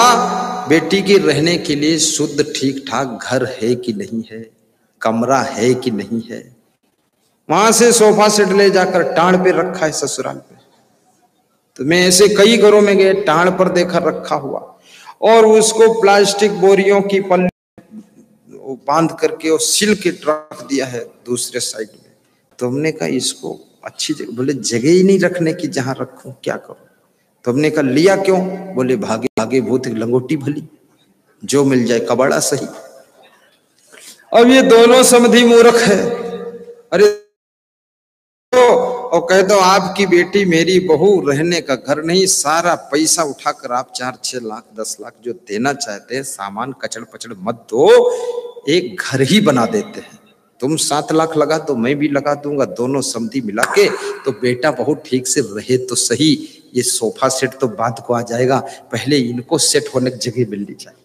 बेटी के रहने के लिए शुद्ध ठीक ठाक घर है कि नहीं है, कमरा है कि नहीं है। वहां से सोफा सेट ले जाकर टांड पे रखा है ससुराल पे। तो मैं ऐसे कई घरों में गए, टांड पर देखा रखा हुआ, और उसको प्लास्टिक बोरियों की पल्ली बांध करके और सिल के रख दिया है दूसरे साइड में। तो हमने कहा इसको अच्छी जगह, बोले जगह ही नहीं रखने की, जहां रखूं क्या करूं? तो हमने कहा लिया क्यों? बोले भागे भागे भूत लंगोटी भली, जो मिल जाए कबाड़ा सही। अब ये दोनों समधी मूर्ख है। अरे और कह दो आपकी बेटी मेरी बहू, रहने का घर नहीं, सारा पैसा उठाकर आप 4-6 लाख 10 लाख जो देना चाहते हैं, सामान कचड़ पचड़ मत दो, एक घर ही बना देते हैं। तुम 7 लाख लगा दो, मैं भी लगा दूंगा, दोनों समधी मिला के, तो बेटा बहू ठीक से रहे तो सही। ये सोफा सेट तो बाद को आ जाएगा, पहले इनको सेट होने की जगह मिलनी चाहिए।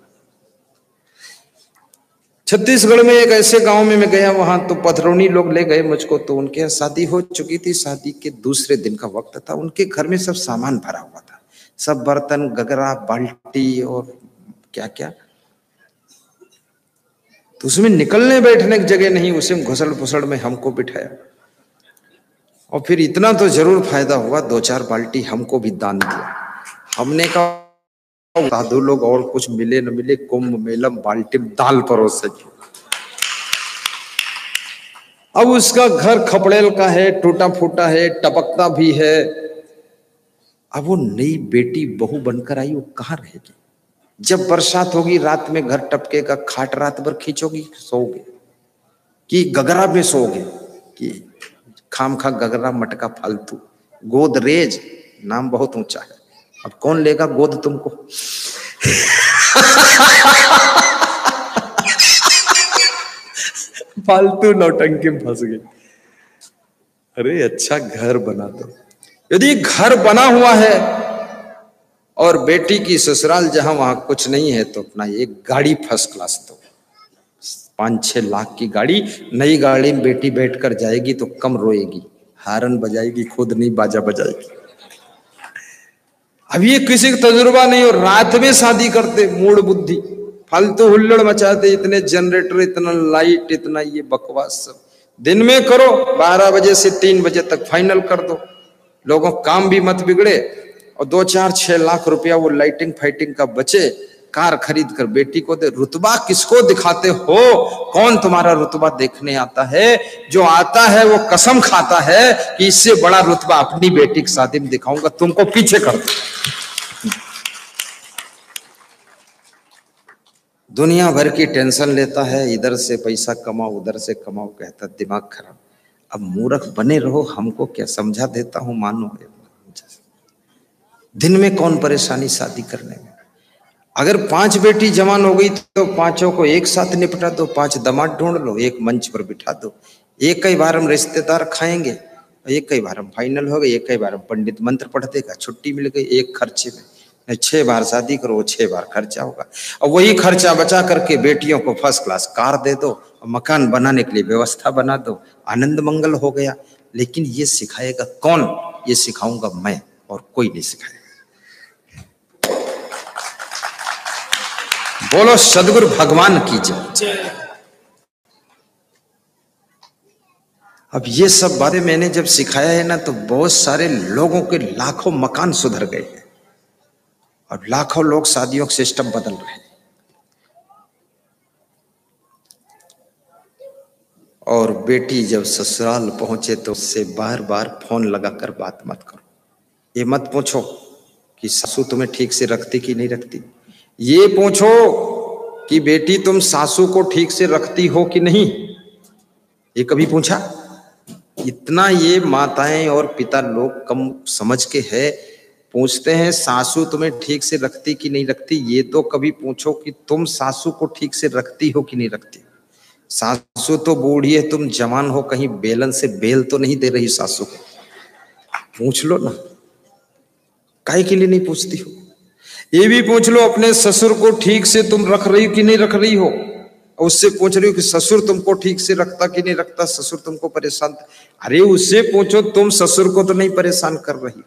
छत्तीसगढ़ में एक ऐसे गांव में मैं गया, वहां तो पथरौनी लोग ले गए मुझको, तो उनके यहाँ शादी हो चुकी थी। शादी के दूसरे दिन का वक्त था। उनके घर में सब सामान भरा हुआ था, सब बर्तन, गगरा, बाल्टी और क्या क्या। तो उसमें निकलने बैठने की जगह नहीं, उसे घुसड़ फुसड़ में हमको बिठाया। और फिर इतना तो जरूर फायदा हुआ, 2-4 बाल्टी हमको भी दान दिया। हमने कहा साधु लोग और कुछ मिले न मिले, कुंभ मेलम बाल्टी दाल परोसे। अब उसका घर खपड़ेल का है, टूटा फूटा है, टपकता भी है। अब वो नई बेटी बहू बनकर आई, वो कहां रहेगी? जब बरसात होगी रात में घर टपकेगा, खाट रात भर खींचोगी, सोओगे कि गगरा में सोओगे कि खाम खा गगरा मटका फालतू। गोदरेज नाम बहुत ऊंचा है, अब कौन लेगा गोद तुमको? फालतू नौटंकी में फंस गई। अरे अच्छा घर बना दो। यदि घर बना हुआ है और बेटी की ससुराल जहां वहां कुछ नहीं है तो अपना एक गाड़ी फर्स्ट क्लास दो, 5-6 लाख की गाड़ी, नई गाड़ी में बेटी बैठकर जाएगी तो कम रोएगी, हारन बजाएगी, खुद नहीं बाजा बजाएगी। अब ये किसी का तजुर्बा नहीं, और रात में शादी करते मूड बुद्धि, फालतू हुल्लड़ मचाते, इतने जनरेटर, इतना लाइट, इतना ये बकवास सब। दिन में करो 12 बजे से 3 बजे तक फाइनल कर दो, लोगों काम भी मत बिगड़े, और 2-4-6 लाख रुपया वो लाइटिंग फाइटिंग का बचे, कार खरीद कर बेटी को दे। रुतबा किसको दिखाते हो? कौन तुम्हारा रुतबा देखने आता है? जो आता है वो कसम खाता है कि इससे बड़ा रुतबा अपनी बेटी की शादी में दिखाऊंगा, तुमको पीछे कर दो। दुनिया भर की टेंशन लेता है, इधर से पैसा कमाओ, उधर से कमाओ, कहता दिमाग खराब। अब मूर्ख बने रहो, हमको क्या समझा देता हूं, मानो। दिन में कौन परेशानी शादी करने में? अगर 5 बेटी जवान हो गई तो 5 को एक साथ निपटा दो, 5 दामाद ढूंढ लो, एक मंच पर बिठा दो, एक ही बार हम रिश्तेदार खाएंगे, एक ही बार हम फाइनल हो गए, एक ही बार हम पंडित मंत्र पढ़ देगा, छुट्टी मिल गई एक खर्चे में। 6 बार शादी करो, 6 बार खर्चा होगा, और वही खर्चा बचा करके बेटियों को फर्स्ट क्लास कार दे दो, मकान बनाने के लिए व्यवस्था बना दो, आनंद मंगल हो गया। लेकिन ये सिखाएगा कौन? ये सिखाऊंगा मैं, और कोई नहीं सिखाएगा। बोलो सदगुरु भगवान की जय। अब ये सब बातें मैंने जब सिखाया है ना, तो बहुत सारे लोगों के लाखों मकान सुधर गए हैं, और लाखों लोग शादियों का सिस्टम बदल रहे हैं। और बेटी जब ससुराल पहुंचे तो उससे बार बार फोन लगाकर बात मत करो। ये मत पूछो कि सासू तुम्हें ठीक से रखती कि नहीं रखती, ये पूछो कि बेटी तुम सासू को ठीक से रखती हो कि नहीं। ये कभी पूछा? इतना ये माताएं और पिता लोग कम समझ के है, पूछते हैं सासू तुम्हें ठीक से रखती कि नहीं रखती। ये तो कभी पूछो कि तुम सासू को ठीक से रखती हो कि नहीं रखती। सासू तो बूढ़ी है, तुम जवान हो, कहीं बेलन से बेल तो नहीं दे रही सासू को? पूछ लो ना, काहे के लिए नहीं पूछती हो? ये भी पूछ लो अपने ससुर को ठीक से तुम रख रही हो कि नहीं रख रही हो, और उससे पूछ रही हो कि ससुर तुमको ठीक से रखता कि नहीं रखता, ससुर तुमको परेशान। अरे उससे पूछो तुम ससुर को तो नहीं परेशान कर रही,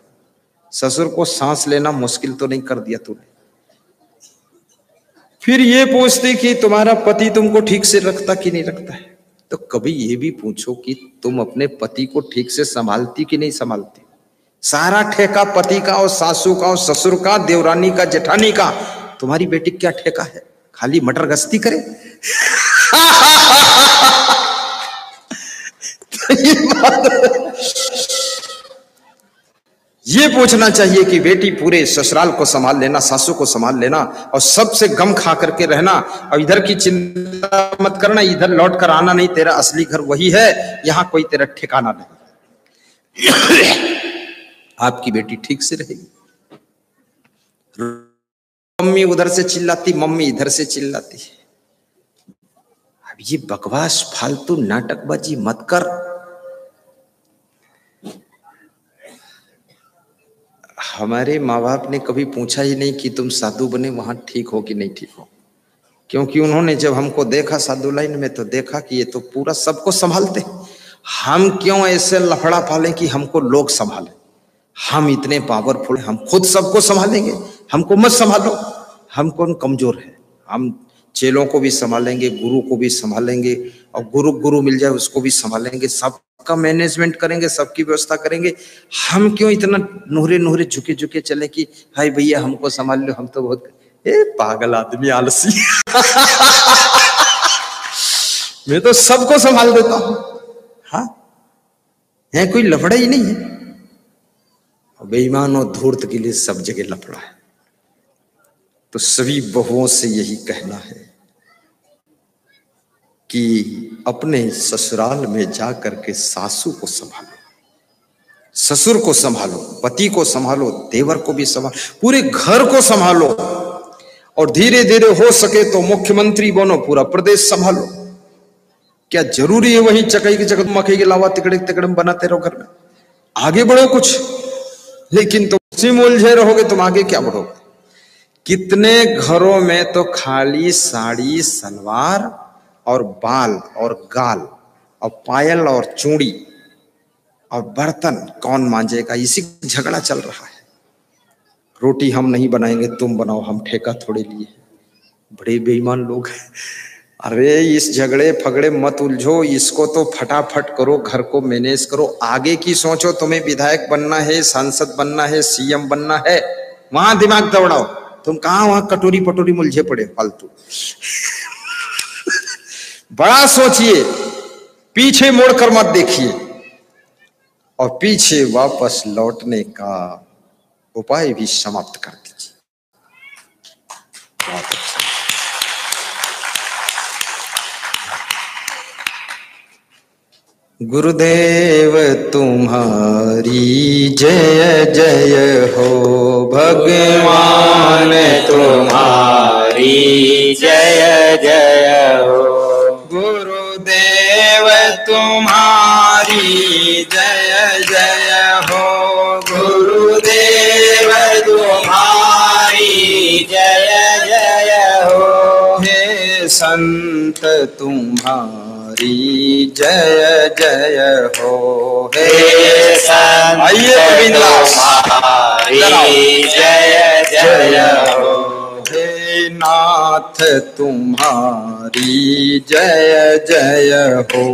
ससुर को सांस लेना मुश्किल तो नहीं कर दिया तूने। फिर ये पूछती कि तुम्हारा पति तुमको ठीक से रखता कि नहीं रखता है। तो कभी ये भी पूछो कि तुम अपने पति को ठीक से संभालती कि नहीं संभालती। सारा ठेका पति का और सासू का और ससुर का, देवरानी का, जेठानी का, तुम्हारी बेटी क्या ठेका है? खाली मटर गश्ती करे। ये पूछना चाहिए कि बेटी पूरे ससुराल को संभाल लेना, सासू को संभाल लेना, और सबसे गम खा करके रहना, और इधर की चिंता मत करना, इधर लौट कर आना नहीं, तेरा असली घर वही है, यहां कोई तेरा ठिकाना नहीं। आपकी बेटी ठीक से रहेगी। मम्मी उधर से चिल्लाती, मम्मी इधर से चिल्लाती। अब ये बकवास फालतू नाटकबाजी मत कर। हमारे माँ बाप ने कभी पूछा ही नहीं कि तुम साधु बने वहां ठीक हो कि नहीं ठीक हो, क्योंकि उन्होंने जब हमको देखा साधु लाइन में तो देखा कि ये तो पूरा सबको संभालते। हम क्यों ऐसे लफड़ा पालें कि हमको लोग संभालें? हम इतने पावरफुल, हम खुद सबको संभालेंगे, हमको मत संभालो। हम कौन कमजोर है? हम चेलों को भी संभालेंगे, गुरु को भी संभालेंगे, और गुरु मिल जाए उसको भी संभालेंगे, सबका मैनेजमेंट करेंगे, सबकी व्यवस्था करेंगे। हम क्यों इतना नूरे नूरे झुके झुके चले कि हाय भैया हमको संभाल लो, हम तो बहुत पागल आदमी, आलसी। मैं तो सबको संभाल देता हूं। हाँ, है कोई लफड़ा ही नहीं है। बेईमान और धूर्त के लिए सब जगह लफड़ा है। तो सभी बहुओं से यही कहना है कि अपने ससुराल में जाकर के सासू को संभालो, ससुर को संभालो, पति को संभालो, देवर को भी संभालो, पूरे घर को संभालो, और धीरे धीरे हो सके तो मुख्यमंत्री बनो, पूरा प्रदेश संभालो। क्या जरूरी है वही चकई की जगह मकई के अलावा तिकड़े तिकड़म बनाते रहो घर में? आगे बढ़ो कुछ। लेकिन तुम उसी में उलझे रहोगे, तुम आगे क्या बढ़ोगे? कितने घरों में तो खाली साड़ी सलवार और बाल और गाल और पायल और चूड़ी और बर्तन कौन मांजेगा, इसी झगड़ा चल रहा है। रोटी हम नहीं बनाएंगे, तुम बनाओ, हम ठेका थोड़े लिए। बड़े बेईमान लोग हैं। अरे इस झगड़े फगड़े मत उलझो, इसको तो फटाफट करो, घर को मैनेज करो, आगे की सोचो। तुम्हें विधायक बनना है, सांसद बनना है, सीएम बनना है, वहां दिमाग दौड़ाओ। तुम कहां वहां कटोरी पटोरी मुलझे पड़े फालतू। बड़ा सोचिए, पीछे मुड़कर मत देखिए, और पीछे वापस लौटने का उपाय भी समाप्त कर दीजिए। बहुत अच्छा। गुरुदेव तुम्हारी जय जय हो, भगवान तुम्हारी जय जय हो। गुरुदेव तुम्हारी जय जय हो, गुरुदेव तुम्हारी जय जय हो। हे संत तुम्हारी जय जय हो, हे संत आइए तुम्हारी जय जय हो। हे नाथ तुम्हारी जय जय हो,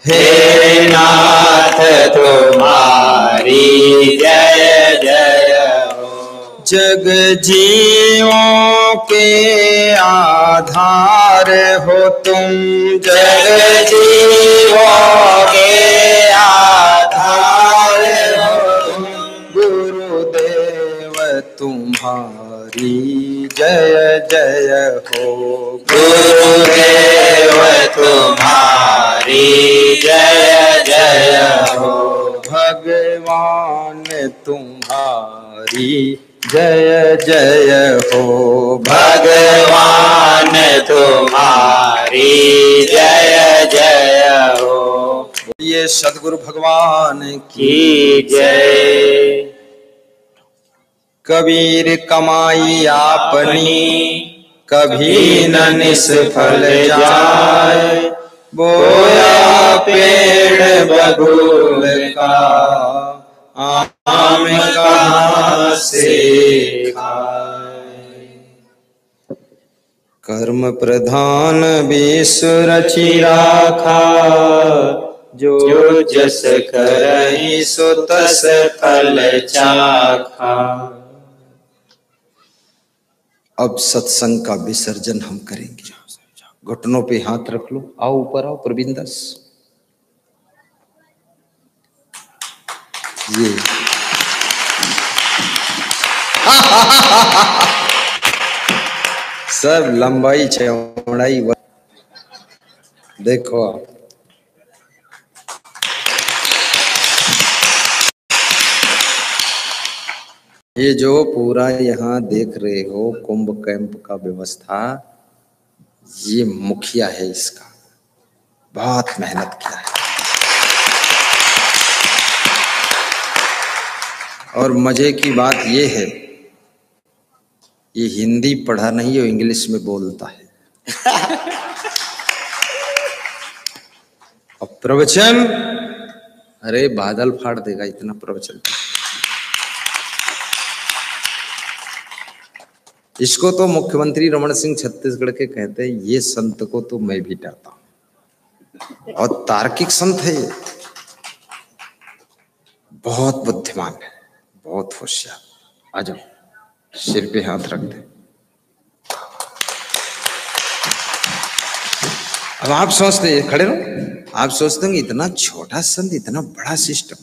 हे नाथ तुम्हारी जय जय हो। जग जीवों के आधार हो तुम, जग जीवों के आधार हो तुम। गुरुदेव तुम्हारी जय जय हो, गुरुदेव तुम्हारी जय जय हो। भगवान तुम्हारी जय जय हो, भगवान तुम्हारी जय जय हो। ये सद्गुरु भगवान की जय। कबीर कमाई आपनी कभी न निष्फल जाए, बोया पेड़ बबूल का आम कहाँ से खाए। कर्म प्रधान विश्व रचि राखा, जो जस करहि सो तस फल चाखा। अब सत्संग का विसर्जन हम करेंगे। घुटनों पे हाथ रख लो, आओ ऊपर आओ प्रवीणदास। ये सब लंबाई चौड़ाई देखो आप। ये जो पूरा यहाँ देख रहे हो कुंभ कैंप का व्यवस्था, ये मुखिया है इसका, बहुत मेहनत किया है। और मजे की बात ये है, ये हिंदी पढ़ा नहीं है, इंग्लिश में बोलता है। अब प्रवचन, अरे बादल फाड़ देगा इतना प्रवचन। इसको तो मुख्यमंत्री रमन सिंह छत्तीसगढ़ के कहते हैं, ये संत को तो मैं भी डरता हूं। और तार्किक संत है ये, बहुत बुद्धिमान है, बहुत होशियार। आ जाओ, सिर पे हाथ रख दे। अब आप सोचते हैं, खड़े रहो, आप सोचते हैं इतना छोटा संत, इतना बड़ा सिस्टम,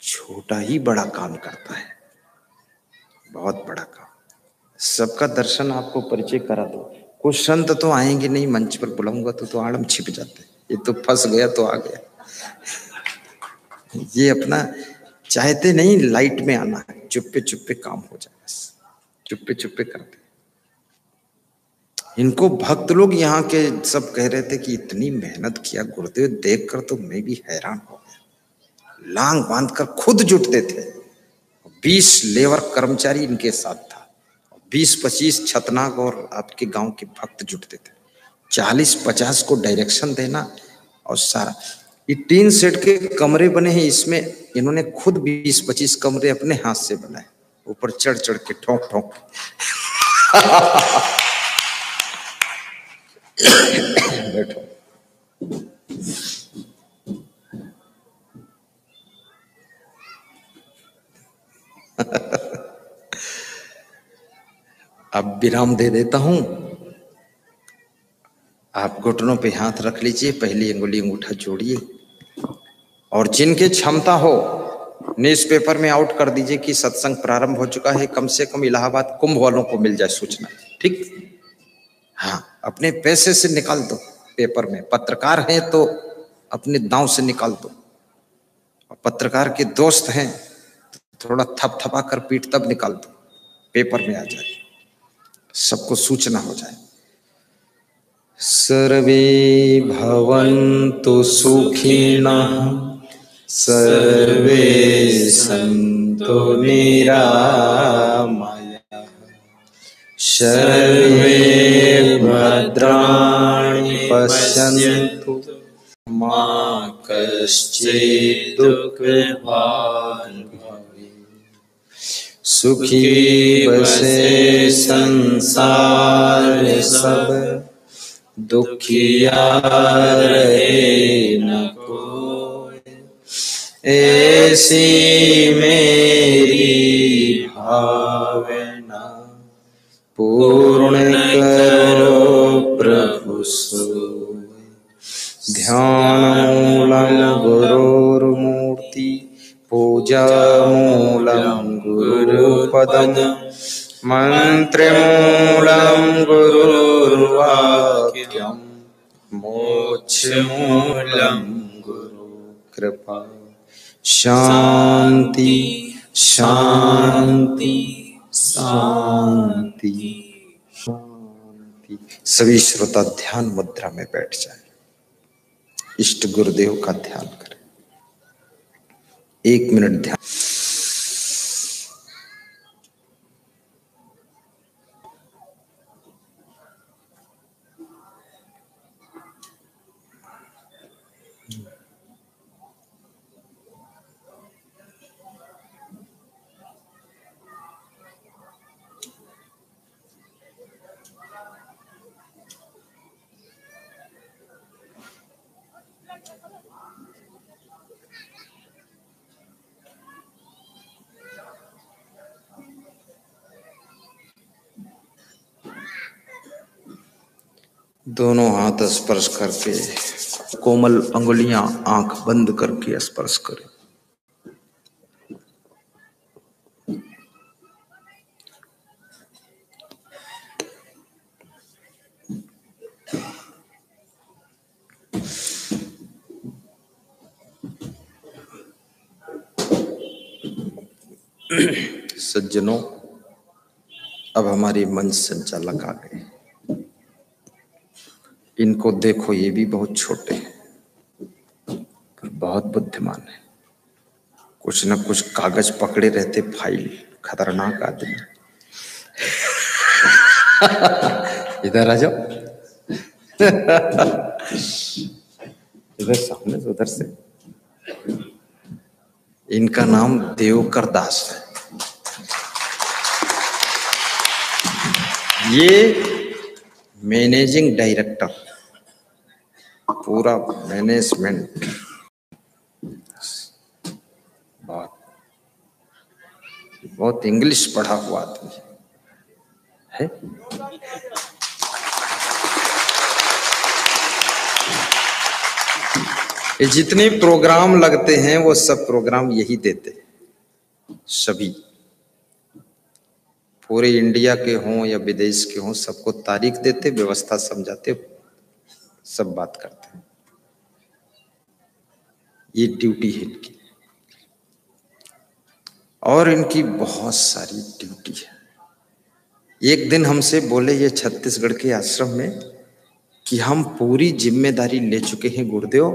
छोटा ही बड़ा काम करता है, बहुत बड़ा काम। सबका दर्शन आपको परिचय करा दो। कुछ संत तो आएंगे नहीं, मंच पर बुलाऊंगा तो आड़म छिप जाते, ये तो फंस गया तो आ गया। ये अपना चाहते नहीं लाइट में आना है, चुप्पे चुप्पे काम हो जाए, बस चुप्पे चुप्पे करते। इनको भक्त लोग यहाँ के सब कह रहे थे कि इतनी मेहनत किया गुरुदेव, देखकर तो मैं भी हैरान हो गया। लांग बांधकर खुद जुटते थे। 20 लेबर कर्मचारी इनके साथ था, 20-25 छतनाग और आपके गांव के भक्त जुटते थे। 40-50 को डायरेक्शन देना और सारा। ये 3 सेट के कमरे बने हैं, इसमें इन्होंने खुद 20-25 कमरे अपने हाथ से बनाए, ऊपर चढ़ चढ़ के ठोक ठोक। बैठो। अब विराम दे देता हूं। आप घुटनों पे हाथ रख लीजिए, पहली अंगुली अंगूठा जोड़िए और जिनके क्षमता हो न्यूज़पेपर में आउट कर दीजिए कि सत्संग प्रारंभ हो चुका है। कम से कम इलाहाबाद कुंभ वालों को मिल जाए सूचना, ठीक? हाँ, अपने पैसे से निकाल दो पेपर में। पत्रकार हैं तो अपने दांव से निकाल दो, और पत्रकार के दोस्त हैं तो थोड़ा थपथपा कर पीठ तब निकाल दो, पेपर में आ जाए, सबको सूचना हो जाए। सर्वे भवन्तु सुखिनः, सर्वे सन्तु निरामयाः, सर्वे भद्राणि पश्यन्तु मा कश्चित् दुःखभाग् भवेत्। सुखी बसे संसार सब, दुखिया रहे न कोई। ऐसी मेरी भावना पूर्ण करो प्रभु सोई। ध्यानमूलं गुरुर्मूर्ति, पूजामूलं गुरुपदम्, मंत्रमूलं गुरुर्वाक्यम्, मोक्षमूलं गुरु कृपा। शांति शांति शांति शांति। सभी श्रोता ध्यान मुद्रा में बैठ जाए, इष्ट गुरुदेव का ध्यान करें। 1 मिनट ध्यान। दोनों हाथ स्पर्श करके, कोमल अंगुलियां आंख बंद करके स्पर्श करें। सज्जनों, अब हमारे मंच संचालक आ गए। इनको देखो, ये भी बहुत छोटे हैं पर बहुत बुद्धिमान है। कुछ न कुछ कागज पकड़े रहते, फाइल। खतरनाक आदमी। इधर आ जाओ। इधर सामने से, उधर से। इनका नाम देवकर दास है। ये मैनेजिंग डायरेक्टर, पूरा मैनेजमेंट, बहुत इंग्लिश पढ़ा हुआ आदमी है। ये जितने प्रोग्राम लगते हैं वो सब प्रोग्राम यही देते हैं। सभी, पूरे इंडिया के हों या विदेश के हों, सबको तारीख देते, व्यवस्था समझाते, सब बात करते हैं। ये ड्यूटी है इनकी। और इनकी बहुत सारी ड्यूटी है। एक दिन हमसे बोले ये छत्तीसगढ़ के आश्रम में कि हम पूरी जिम्मेदारी ले चुके हैं गुरुदेव,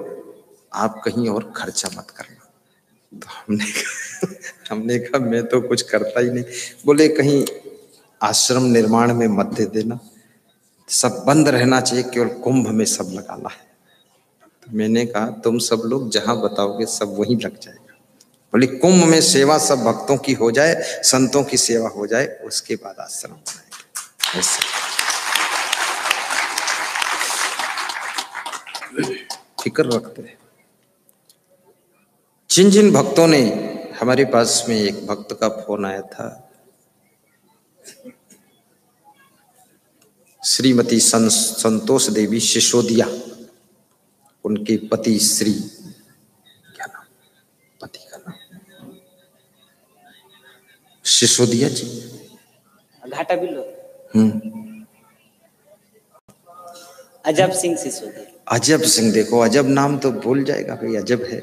आप कहीं और खर्चा मत करना। तो हमने कहा मैं तो कुछ करता ही नहीं। बोले कहीं आश्रम निर्माण में मत दे देना, सब बंद रहना चाहिए, केवल कुंभ में सब लगाना है। तो मैंने कहा तुम सब लोग जहां बताओगे सब वहीं लग जाएगा। बोले कुंभ में सेवा सब भक्तों की हो जाए, संतों की सेवा हो जाए, उसके बाद आश्रम बनाएंगे। फिक्र रखते हैं। जिन जिन भक्तों ने, हमारे पास में एक भक्त का फोन आया था, श्रीमती संतोष देवी सिसोदिया, उनके पति श्री, क्या नाम पति का नाम, सिसोदिया जी, घाटा बिल्लो, अजब सिंह सिसोदिया। अजब सिंह, देखो अजब नाम तो भूल जाएगा भाई, अजब है।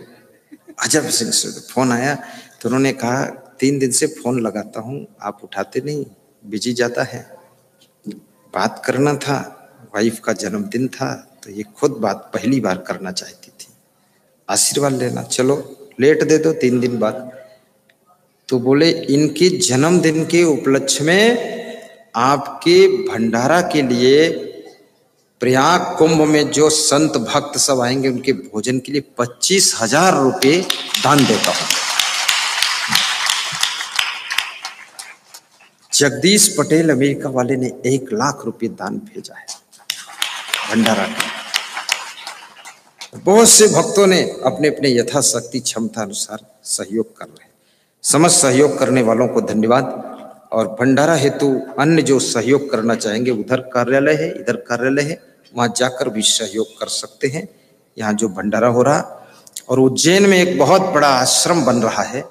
अजब सिंह से फोन आया तो उन्होंने कहा 3 दिन से फोन लगाता हूं, आप उठाते नहीं, बिजी जाता है, बात करना था, वाइफ का जन्मदिन था, तो ये खुद बात पहली बार करना चाहती थी, आशीर्वाद लेना, चलो लेट दे दो 3 दिन बाद। तो बोले इनके जन्मदिन के उपलक्ष्य में आपके भंडारा के लिए प्रयाग कुंभ में जो संत भक्त सब आएंगे उनके भोजन के लिए 25,000 रुपये दान देता हूं। जगदीश पटेल अमेरिका वाले ने 1 लाख रुपये दान भेजा है भंडारा का। बहुत से भक्तों ने अपने अपने यथाशक्ति क्षमता अनुसार सहयोग कर रहे हैं। समस्त सहयोग करने वालों को धन्यवाद। और भंडारा हेतु अन्य जो सहयोग करना चाहेंगे, उधर कार्यालय है, इधर कार्यालय है, वहां जाकर भी सहयोग कर सकते हैं। यहाँ जो भंडारा हो रहा, और उज्जैन में एक बहुत बड़ा आश्रम बन रहा है,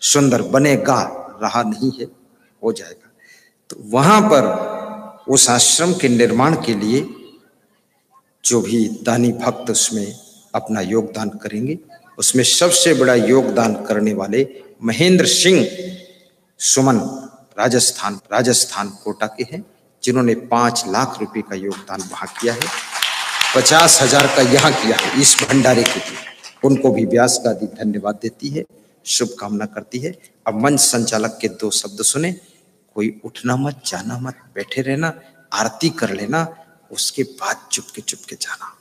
सुंदर, बनेगा, रहा नहीं है, हो जाएगा। तो वहां पर उस आश्रम के निर्माण के लिए जो भी दानी भक्त उसमें अपना योगदान करेंगे, उसमें सबसे बड़ा योगदान करने वाले महेंद्र सिंह सुमन राजस्थान कोटा के हैं, जिन्होंने 5 लाख रुपए का योगदान वहां किया है, 50,000 का यहाँ किया है इस भंडारे के लिए। उनको भी व्यास गादी धन्यवाद देती है, शुभकामना करती है। अब मंच संचालक के 2 शब्द सुने। कोई उठना मत, जाना मत, बैठे रहना, आरती कर लेना, उसके बाद चुपके चुपके जाना।